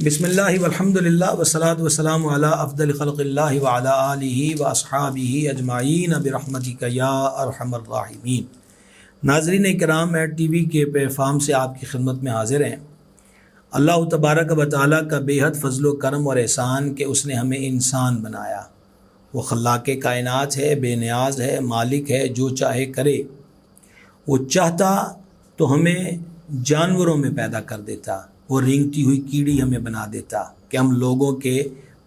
بسم اللہ والحمد للہ والصلاۃ والسلام علی افضل خلق اللہ وعلی آلہ واصحابہ اجمعین برحمتک یا ارحم الراحمین۔ ناظرین کرام، ایڈ ٹی وی کے پلیٹ فارم سے آپ کی خدمت میں حاضر ہیں۔ اللہ تبارک و تعالیٰ کا بے حد فضل و کرم اور احسان کہ اس نے ہمیں انسان بنایا۔ وہ خلاق کائنات ہے، بے نیاز ہے، مالک ہے، جو چاہے کرے۔ وہ چاہتا تو ہمیں جانوروں میں پیدا کر دیتا، وہ رینگتی ہوئی کیڑی ہمیں بنا دیتا کہ ہم لوگوں کے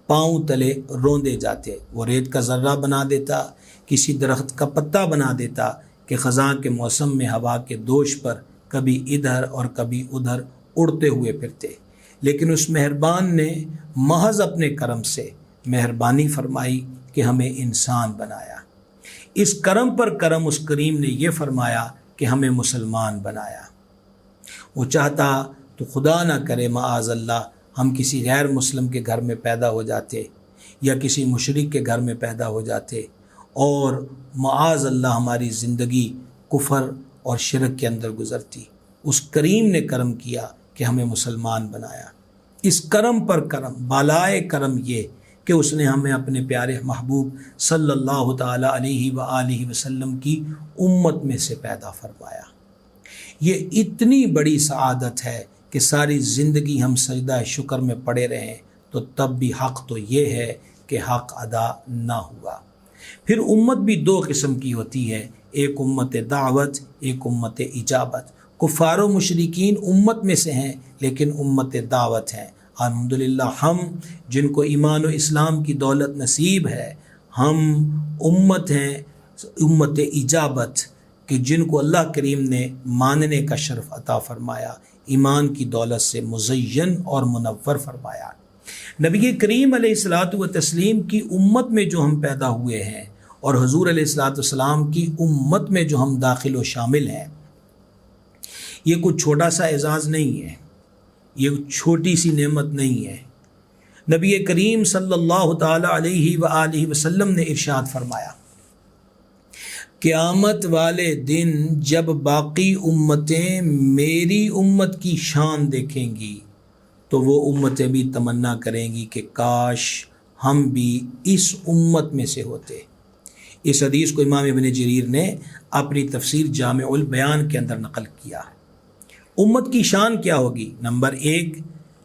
پاؤں تلے روندے جاتے۔ وہ ریت کا ذرہ بنا دیتا، کسی درخت کا پتا بنا دیتا کہ خزاں کے موسم میں ہوا کے دوش پر کبھی ادھر اور کبھی ادھر اڑتے ہوئے پھرتے۔ لیکن اس مہربان نے محض اپنے کرم سے مہربانی فرمائی کہ ہمیں انسان بنایا۔ اس کرم پر کرم اس کریم نے یہ فرمایا کہ ہمیں مسلمان بنایا۔ وہ چاہتا تو خدا نہ کرے معاذ اللہ ہم کسی غیر مسلم کے گھر میں پیدا ہو جاتے یا کسی مشرک کے گھر میں پیدا ہو جاتے اور معاذ اللہ ہماری زندگی کفر اور شرک کے اندر گزرتی۔ اس کریم نے کرم کیا کہ ہمیں مسلمان بنایا۔ اس کرم پر کرم، بالائے کرم یہ کہ اس نے ہمیں اپنے پیارے محبوب صلی اللہ تعالیٰ علیہ وآلہ وسلم کی امت میں سے پیدا فرمایا۔ یہ اتنی بڑی سعادت ہے کہ ساری زندگی ہم سجدہ شکر میں پڑے رہیں تو تب بھی حق تو یہ ہے کہ حق ادا نہ ہوا۔ پھر امت بھی دو قسم کی ہوتی ہے، ایک امت دعوت، ایک امت اجابت۔ کفار و مشرکین امت میں سے ہیں لیکن امت دعوت ہیں۔ الحمدللہ ہم جن کو ایمان و اسلام کی دولت نصیب ہے، ہم امت ہیں، امت اجابت، کہ جن کو اللہ کریم نے ماننے کا شرف عطا فرمایا، ایمان کی دولت سے مزین اور منور فرمایا۔ نبی کریم علیہ الصلاۃ والتسلیم کی امت میں جو ہم پیدا ہوئے ہیں اور حضور علیہ الصلاۃ والسلام کی امت میں جو ہم داخل و شامل ہیں، یہ کچھ چھوٹا سا اعزاز نہیں ہے، یہ چھوٹی سی نعمت نہیں ہے۔ نبی کریم صلی اللہ تعالی علیہ وآلہ وسلم نے ارشاد فرمایا، قیامت والے دن جب باقی امتیں میری امت کی شان دیکھیں گی تو وہ امتیں بھی تمنا کریں گی کہ کاش ہم بھی اس امت میں سے ہوتے۔ اس حدیث کو امام ابن جریر نے اپنی تفسیر جامع البیان کے اندر نقل کیا۔ امت کی شان کیا ہوگی؟ نمبر ایک،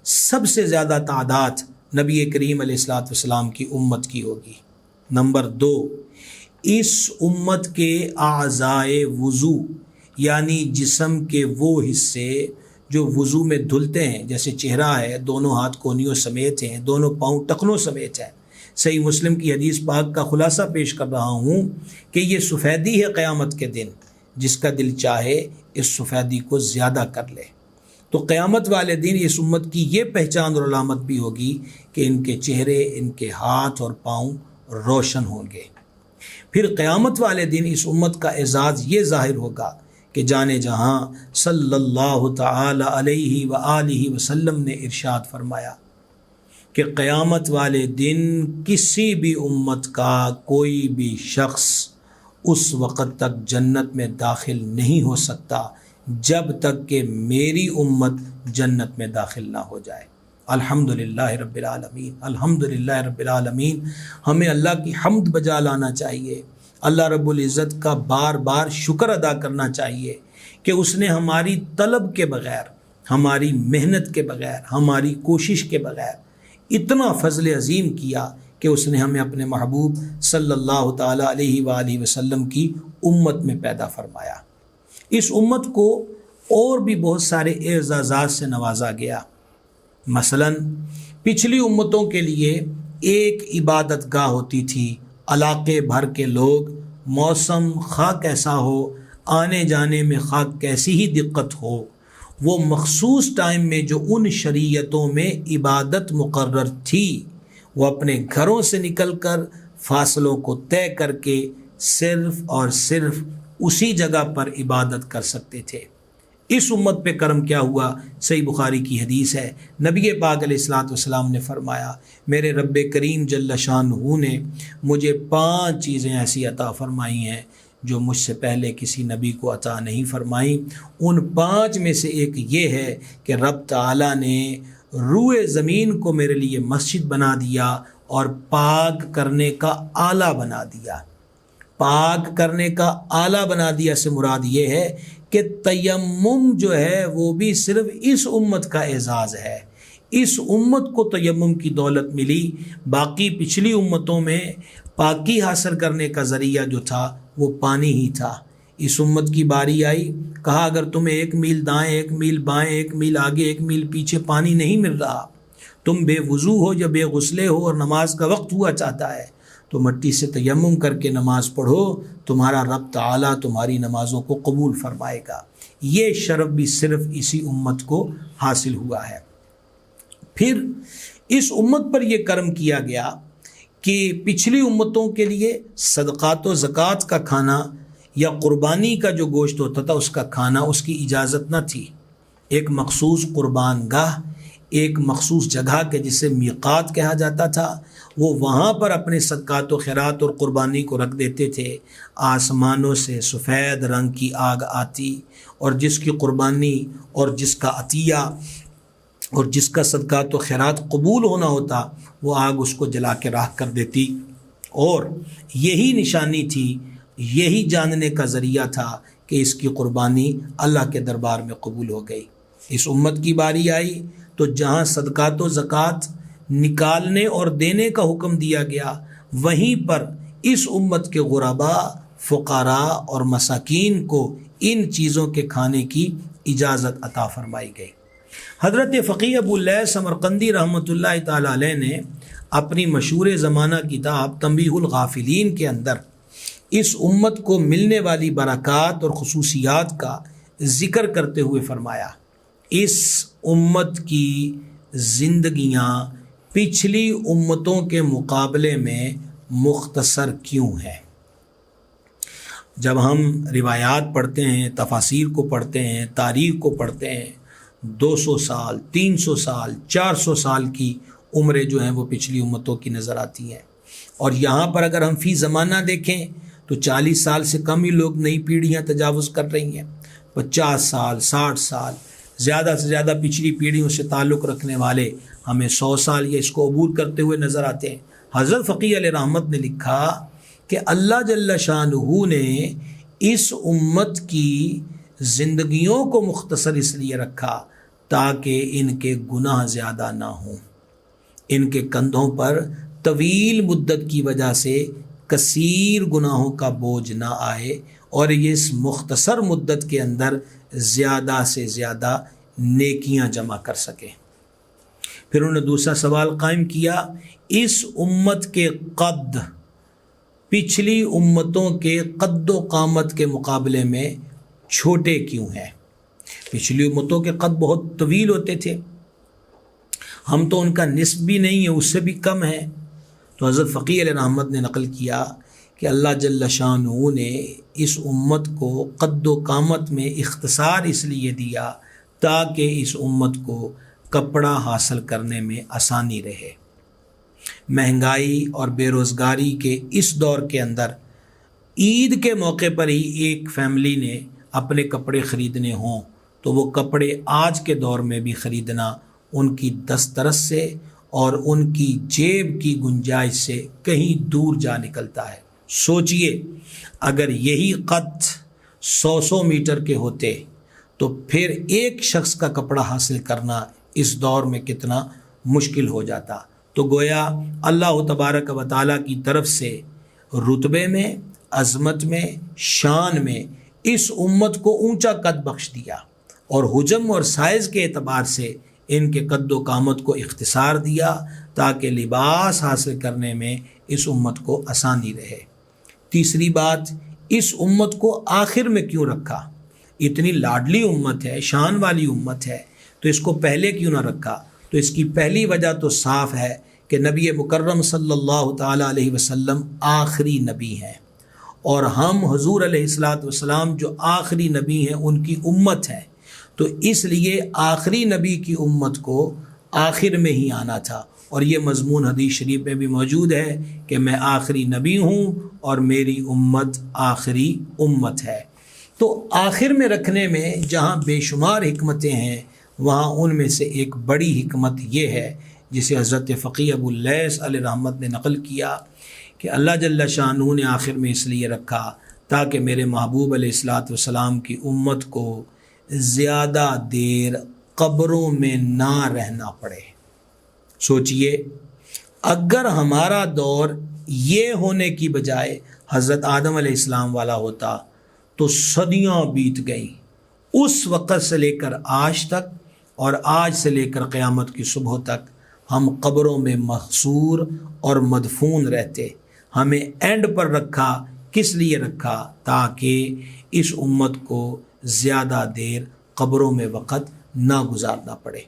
سب سے زیادہ تعداد نبی کریم علیہ الصلوۃ والسلام کی امت کی ہوگی۔ نمبر دو، اس امت کے اعضائے وضو یعنی جسم کے وہ حصے جو وضو میں دھلتے ہیں، جیسے چہرہ ہے، دونوں ہاتھ کونیوں سمیت ہیں، دونوں پاؤں ٹخنوں سمیت ہیں۔ صحیح مسلم کی حدیث پاک کا خلاصہ پیش کر رہا ہوں کہ یہ سفیدی ہے قیامت کے دن، جس کا دل چاہے اس سفیدی کو زیادہ کر لے۔ تو قیامت والے دن اس امت کی یہ پہچان اور علامت بھی ہوگی کہ ان کے چہرے، ان کے ہاتھ اور پاؤں روشن ہوں گے۔ پھر قیامت والے دن اس امت کا اعزاز یہ ظاہر ہوگا کہ جانے جہاں صلی اللہ تعالی علیہ وآلہ وسلم نے ارشاد فرمایا کہ قیامت والے دن کسی بھی امت کا کوئی بھی شخص اس وقت تک جنت میں داخل نہیں ہو سکتا جب تک کہ میری امت جنت میں داخل نہ ہو جائے۔ الحمدللہ رب العالمین، الحمدللہ رب العالمین۔ ہمیں اللہ کی حمد بجا لانا چاہیے، اللہ رب العزت کا بار بار شکر ادا کرنا چاہیے کہ اس نے ہماری طلب کے بغیر، ہماری محنت کے بغیر، ہماری کوشش کے بغیر اتنا فضل عظیم کیا کہ اس نے ہمیں اپنے محبوب صلی اللہ تعالیٰ علیہ وآلہ وسلم کی امت میں پیدا فرمایا۔ اس امت کو اور بھی بہت سارے اعزازات سے نوازا گیا۔ مثلا پچھلی امتوں کے لیے ایک عبادت گاہ ہوتی تھی، علاقے بھر کے لوگ، موسم خواہ کیسا ہو، آنے جانے میں خواہ کیسی ہی دقت ہو، وہ مخصوص ٹائم میں جو ان شریعتوں میں عبادت مقرر تھی، وہ اپنے گھروں سے نکل کر فاصلوں کو طے کر کے صرف اور صرف اسی جگہ پر عبادت کر سکتے تھے۔ اس امت پہ کرم کیا ہوا؟ صحیح بخاری کی حدیث ہے، نبی پاک علیہ الصلوۃ والسلام نے فرمایا، میرے رب کریم جل شانہ نے مجھے 5 چیزیں ایسی عطا فرمائی ہیں جو مجھ سے پہلے کسی نبی کو عطا نہیں فرمائیں۔ ان 5 میں سے ایک یہ ہے کہ رب تعالیٰ نے روئے زمین کو میرے لیے مسجد بنا دیا اور پاک کرنے کا آلہ بنا دیا۔ پاک کرنے کا آلہ بنا دیا سے مراد یہ ہے کہ تیمم جو ہے وہ بھی صرف اس امت کا اعزاز ہے۔ اس امت کو تیمم کی دولت ملی، باقی پچھلی امتوں میں پاکی حاصل کرنے کا ذریعہ جو تھا وہ پانی ہی تھا۔ اس امت کی باری آئی، کہا اگر تمہیں 1 میل دائیں، 1 میل بائیں، 1 میل آگے، 1 میل پیچھے پانی نہیں مل رہا، تم بے وضو ہو یا بے غسلے ہو اور نماز کا وقت ہوا چاہتا ہے، تو مٹی سے تیمم کر کے نماز پڑھو، تمہارا رب تعالیٰ تمہاری نمازوں کو قبول فرمائے گا۔ یہ شرف بھی صرف اسی امت کو حاصل ہوا ہے۔ پھر اس امت پر یہ کرم کیا گیا کہ پچھلی امتوں کے لیے صدقات و زکوٰۃ کا کھانا یا قربانی کا جو گوشت ہوتا تھا اس کا کھانا، اس کی اجازت نہ تھی۔ ایک مخصوص قربان گاہ، ایک مخصوص جگہ کے جسے میقات کہا جاتا تھا، وہ وہاں پر اپنے صدقات و خیرات اور قربانی کو رکھ دیتے تھے۔ آسمانوں سے سفید رنگ کی آگ آتی اور جس کی قربانی اور جس کا عطیہ اور جس کا صدقات و خیرات قبول ہونا ہوتا، وہ آگ اس کو جلا کے راکھ کر دیتی، اور یہی نشانی تھی، یہی جاننے کا ذریعہ تھا کہ اس کی قربانی اللہ کے دربار میں قبول ہو گئی۔ اس امت کی باری آئی تو جہاں صدقات و زکوٰۃ نکالنے اور دینے کا حکم دیا گیا، وہیں پر اس امت کے غرباء، فقراء اور مساکین کو ان چیزوں کے کھانے کی اجازت عطا فرمائی گئی۔ حضرت فقیہ ابو اللیث سمرقندی رحمۃ اللہ تعالی علیہ نے اپنی مشہور زمانہ کتاب تنبیہ الغافلین کے اندر اس امت کو ملنے والی برکات اور خصوصیات کا ذکر کرتے ہوئے فرمایا، اس امت کی زندگیاں پچھلی امتوں کے مقابلے میں مختصر کیوں ہیں؟ جب ہم روایات پڑھتے ہیں، تفاسیر کو پڑھتے ہیں، تاریخ کو پڑھتے ہیں، 200 سال، 300 سال، 400 سال کی عمریں جو ہیں وہ پچھلی امتوں کی نظر آتی ہیں، اور یہاں پر اگر ہم فی زمانہ دیکھیں تو 40 سال سے کم ہی لوگ نئی پیڑھیاں تجاوز کر رہی ہیں۔ 50 سال، 60 سال، زیادہ سے زیادہ پچھلی پیڑھیوں سے تعلق رکھنے والے ہمیں 100 سال یا اس کو عبور کرتے ہوئے نظر آتے ہیں۔ حضرت فقیہ علیہ رحمت نے لکھا کہ اللہ جل شانہ نے اس امت کی زندگیوں کو مختصر اس لیے رکھا تاکہ ان کے گناہ زیادہ نہ ہوں، ان کے کندھوں پر طویل مدت کی وجہ سے کثیر گناہوں کا بوجھ نہ آئے، اور یہ اس مختصر مدت کے اندر زیادہ سے زیادہ نیکیاں جمع کر سکیں۔ پھر انہوں نے دوسرا سوال قائم کیا، اس امت کے قد پچھلی امتوں کے قد و قامت کے مقابلے میں چھوٹے کیوں ہیں؟ پچھلی امتوں کے قد بہت طویل ہوتے تھے، ہم تو ان کا نصف بھی نہیں ہے، اس سے بھی کم ہے۔ تو حضرت فقیہ علیہ رحمت نے نقل کیا کہ اللہ جل شانہ نے اس امت کو قد و قامت میں اختصار اس لیے دیا تاکہ اس امت کو کپڑا حاصل کرنے میں آسانی رہے۔ مہنگائی اور بے روزگاری کے اس دور کے اندر عید کے موقع پر ہی ایک فیملی نے اپنے کپڑے خریدنے ہوں تو وہ کپڑے آج کے دور میں بھی خریدنا ان کی دسترس سے اور ان کی جیب کی گنجائش سے کہیں دور جا نکلتا ہے۔ سوچئے اگر یہی قد 100 میٹر کے ہوتے تو پھر ایک شخص کا کپڑا حاصل کرنا اس دور میں کتنا مشکل ہو جاتا۔ تو گویا اللہ تبارک و تعالیٰ کی طرف سے رتبے میں، عظمت میں، شان میں اس امت کو اونچا قد بخش دیا، اور حجم اور سائز کے اعتبار سے ان کے قد و قامت کو اختصار دیا تاکہ لباس حاصل کرنے میں اس امت کو آسانی رہے۔ تیسری بات، اس امت کو آخر میں کیوں رکھا؟ اتنی لاڈلی امت ہے، شان والی امت ہے، تو اس کو پہلے کیوں نہ رکھا؟ تو اس کی پہلی وجہ تو صاف ہے کہ نبی مکرم صلی اللہ تعالیٰ علیہ وسلم آخری نبی ہیں، اور ہم حضور علیہ الصلاۃ والسلام جو آخری نبی ہیں ان کی امت ہے، تو اس لیے آخری نبی کی امت کو آخر میں ہی آنا تھا، اور یہ مضمون حدیث شریف میں بھی موجود ہے کہ میں آخری نبی ہوں اور میری امت آخری امت ہے۔ تو آخر میں رکھنے میں جہاں بے شمار حکمتیں ہیں، وہاں ان میں سے ایک بڑی حکمت یہ ہے جسے حضرت فقی ابو اللیث علیہ رحمت نے نقل کیا کہ اللہ جل شانہ نے آخر میں اس لیے رکھا تاکہ میرے محبوب علیہ الصلاۃ والسلام کی امت کو زیادہ دیر قبروں میں نہ رہنا پڑے۔ سوچئے اگر ہمارا دور یہ ہونے کی بجائے حضرت آدم علیہ السلام والا ہوتا تو صدیاں بیت گئیں، اس وقت سے لے کر آج تک اور آج سے لے کر قیامت کی صبح تک ہم قبروں میں محصور اور مدفون رہتے۔ ہمیں اینڈ پر رکھا، کس لیے رکھا؟ تاکہ اس امت کو زیادہ دیر قبروں میں وقت نہ گزارنا پڑے۔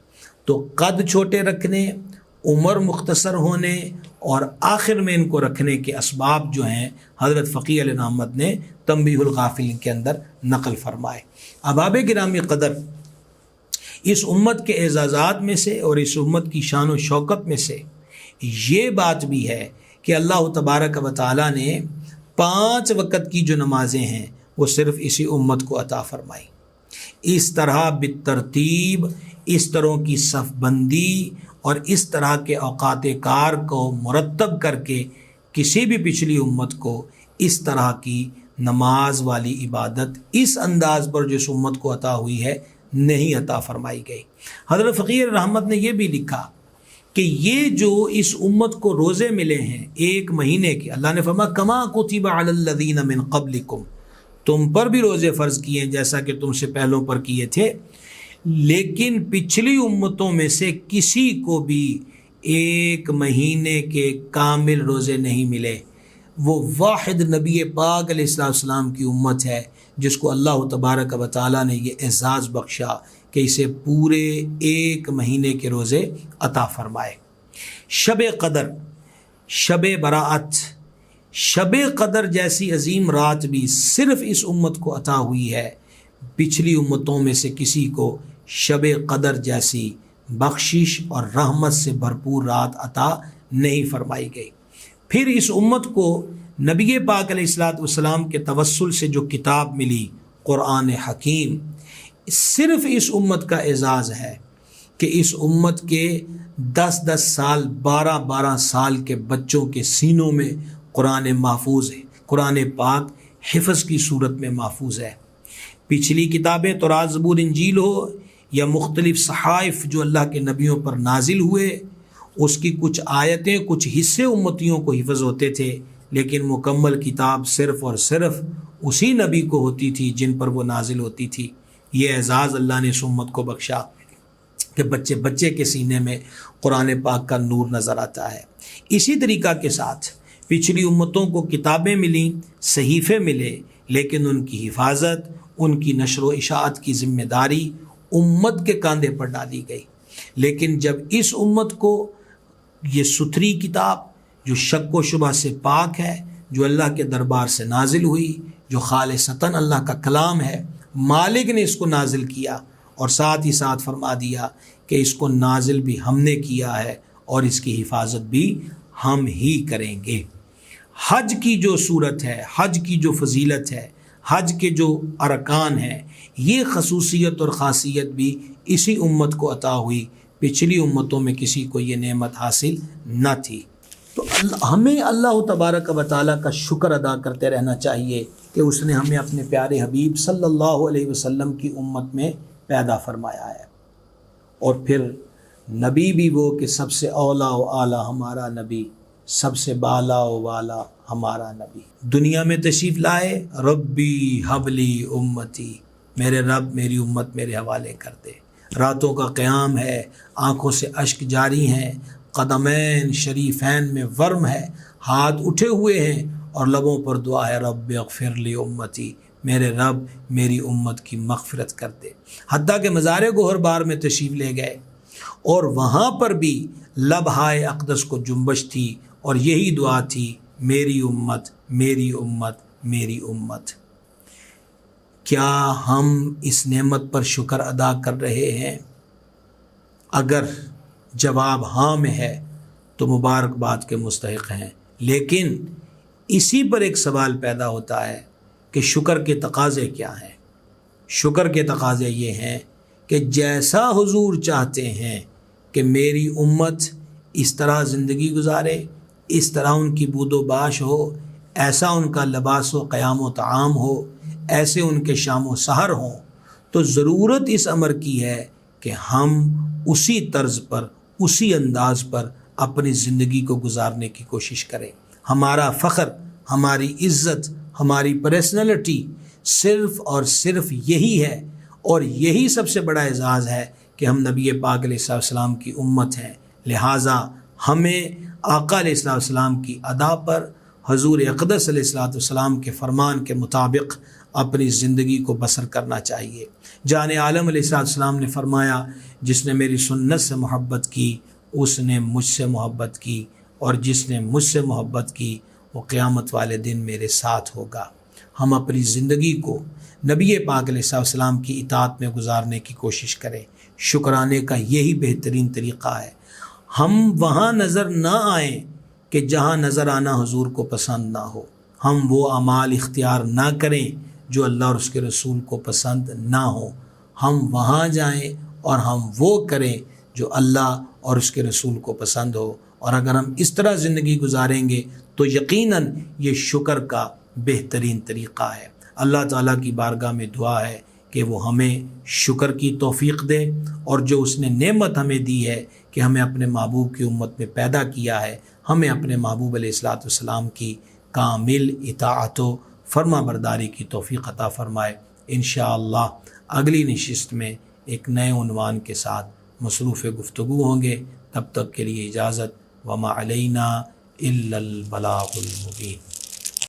تو قد چھوٹے رکھنے، عمر مختصر ہونے اور آخر میں ان کو رکھنے کے اسباب جو ہیں حضرت فقی علیہ رحمت نے تنبیہ الغافلین کے اندر نقل فرمائے۔ احباب گرامی قدر، اس امت کے اعزازات میں سے اور اس امت کی شان و شوکت میں سے یہ بات بھی ہے کہ اللہ تبارک و تعالیٰ نے 5 وقت کی جو نمازیں ہیں وہ صرف اسی امت کو عطا فرمائی۔ اس طرح بالترتیب، اس طرح کی صف بندی اور اس طرح کے اوقات کار کو مرتب کر کے کسی بھی پچھلی امت کو اس طرح کی نماز والی عبادت اس انداز پر جو اس امت کو عطا ہوئی ہے نہیں عطا فرمائی گئی۔ حضرت فقیر رحمت نے یہ بھی لکھا کہ یہ جو اس امت کو روزے ملے ہیں 1 مہینے کے، اللہ نے فرمایا کما کتب علی الذین من قبلکم، تم پر بھی روزے فرض کیے جیسا کہ تم سے پہلوں پر کیے تھے، لیکن پچھلی امتوں میں سے کسی کو بھی 1 مہینے کے کامل روزے نہیں ملے۔ وہ واحد نبی پاک علیہ السلام کی امت ہے جس کو اللہ تبارک و تعالیٰ نے یہ اعزاز بخشا کہ اسے پورے 1 مہینے کے روزے عطا فرمائے۔ شب قدر، شب براعت، شب قدر جیسی عظیم رات بھی صرف اس امت کو عطا ہوئی ہے، پچھلی امتوں میں سے کسی کو شب قدر جیسی بخشش اور رحمت سے بھرپور رات عطا نہیں فرمائی گئی۔ پھر اس امت کو نبی پاک علیہ السلام کے توسل سے جو کتاب ملی قرآن حکیم، صرف اس امت کا اعزاز ہے کہ اس امت کے 10 سال 12 سال کے بچوں کے سینوں میں قرآن محفوظ ہے، قرآن پاک حفظ کی صورت میں محفوظ ہے۔ پچھلی کتابیں تورات زبور انجیل ہو یا مختلف صحائف جو اللہ کے نبیوں پر نازل ہوئے، اس کی کچھ آیتیں، کچھ حصے امتیوں کو حفظ ہوتے تھے، لیکن مکمل کتاب صرف اور صرف اسی نبی کو ہوتی تھی جن پر وہ نازل ہوتی تھی۔ یہ اعزاز اللہ نے اس امت کو بخشا کہ بچے بچے کے سینے میں قرآن پاک کا نور نظر آتا ہے۔ اسی طریقہ کے ساتھ پچھلی امتوں کو کتابیں ملیں، صحیفے ملے، لیکن ان کی حفاظت، ان کی نشر و اشاعت کی ذمہ داری امت کے کاندھے پر ڈالی گئی۔ لیکن جب اس امت کو یہ ستھری کتاب جو شک و شبہ سے پاک ہے، جو اللہ کے دربار سے نازل ہوئی، جو خالصتاً اللہ کا کلام ہے، مالک نے اس کو نازل کیا اور ساتھ ہی ساتھ فرما دیا کہ اس کو نازل بھی ہم نے کیا ہے اور اس کی حفاظت بھی ہم ہی کریں گے۔ حج کی جو صورت ہے، حج کی جو فضیلت ہے، حج کے جو ارکان ہیں، یہ خصوصیت اور خاصیت بھی اسی امت کو عطا ہوئی، پچھلی امتوں میں کسی کو یہ نعمت حاصل نہ تھی۔ تو ہمیں اللہ تبارک و تعالیٰ کا شکر ادا کرتے رہنا چاہیے کہ اس نے ہمیں اپنے پیارے حبیب صلی اللہ علیہ وسلم کی امت میں پیدا فرمایا ہے۔ اور پھر نبی بھی وہ کہ سب سے اولا و اعلیٰ ہمارا نبی، سب سے بالا و والا ہمارا نبی دنیا میں تشریف لائے۔ ربی حبلی امتی، میرے رب میری امت میرے حوالے کر دے۔ راتوں کا قیام ہے، آنکھوں سے اشک جاری ہیں، قدمین شریفین میں ورم ہے، ہاتھ اٹھے ہوئے ہیں اور لبوں پر دعا ہے رب اغفر لی امتی، میرے رب میری امت کی مغفرت کر دے۔ حتیٰ کہ مزار گوہر بار میں تشریف لے گئے اور وہاں پر بھی لبہائے اقدس کو جنبش تھی اور یہی دعا تھی میری امت میری امت میری امت۔ کیا ہم اس نعمت پر شکر ادا کر رہے ہیں؟ اگر جواب ہاں میں ہے تو مبارکباد کے مستحق ہیں، لیکن اسی پر ایک سوال پیدا ہوتا ہے کہ شکر کے تقاضے کیا ہیں؟ شکر کے تقاضے یہ ہیں کہ جیسا حضور چاہتے ہیں کہ میری امت اس طرح زندگی گزارے، اس طرح ان کی بود و باش ہو، ایسا ان کا لباس و قیام و طعام ہو، ایسے ان کے شام و سحر ہوں، تو ضرورت اس امر کی ہے کہ ہم اسی طرز پر، اسی انداز پر اپنی زندگی کو گزارنے کی کوشش کریں۔ ہمارا فخر، ہماری عزت، ہماری پرسنالٹی صرف اور صرف یہی ہے، اور یہی سب سے بڑا اعزاز ہے کہ ہم نبی پاک علیہ السلام کی امت ہیں۔ لہٰذا ہمیں آقا علیہ السلام کی ادا پر، حضور اقدس علیہ السلام کے فرمان کے مطابق اپنی زندگی کو بسر کرنا چاہیے۔ جان عالم علیہ السلام نے فرمایا، جس نے میری سنت سے محبت کی اس نے مجھ سے محبت کی، اور جس نے مجھ سے محبت کی وہ قیامت والے دن میرے ساتھ ہوگا۔ ہم اپنی زندگی کو نبی پاک علیہ السلام کی اطاعت میں گزارنے کی کوشش کریں۔ شکرانے کا یہی بہترین طریقہ ہے۔ ہم وہاں نظر نہ آئیں کہ جہاں نظر آنا حضور کو پسند نہ ہو، ہم وہ اعمال اختیار نہ کریں جو اللہ اور اس کے رسول کو پسند نہ ہو، ہم وہاں جائیں اور ہم وہ کریں جو اللہ اور اس کے رسول کو پسند ہو۔ اور اگر ہم اس طرح زندگی گزاریں گے تو یقیناً یہ شکر کا بہترین طریقہ ہے۔ اللہ تعالیٰ کی بارگاہ میں دعا ہے کہ وہ ہمیں شکر کی توفیق دے، اور جو اس نے نعمت ہمیں دی ہے کہ ہمیں اپنے محبوب کی امت میں پیدا کیا ہے، ہمیں اپنے محبوب علیہ السلام کی کامل اطاعت و فرما برداری کی توفیق عطا فرمائے۔ انشاءاللہ اگلی نشست میں ایک نئے عنوان کے ساتھ مصروف گفتگو ہوں گے۔ تب تک کے لیے اجازت، وما علینا الا البلاغ المبین۔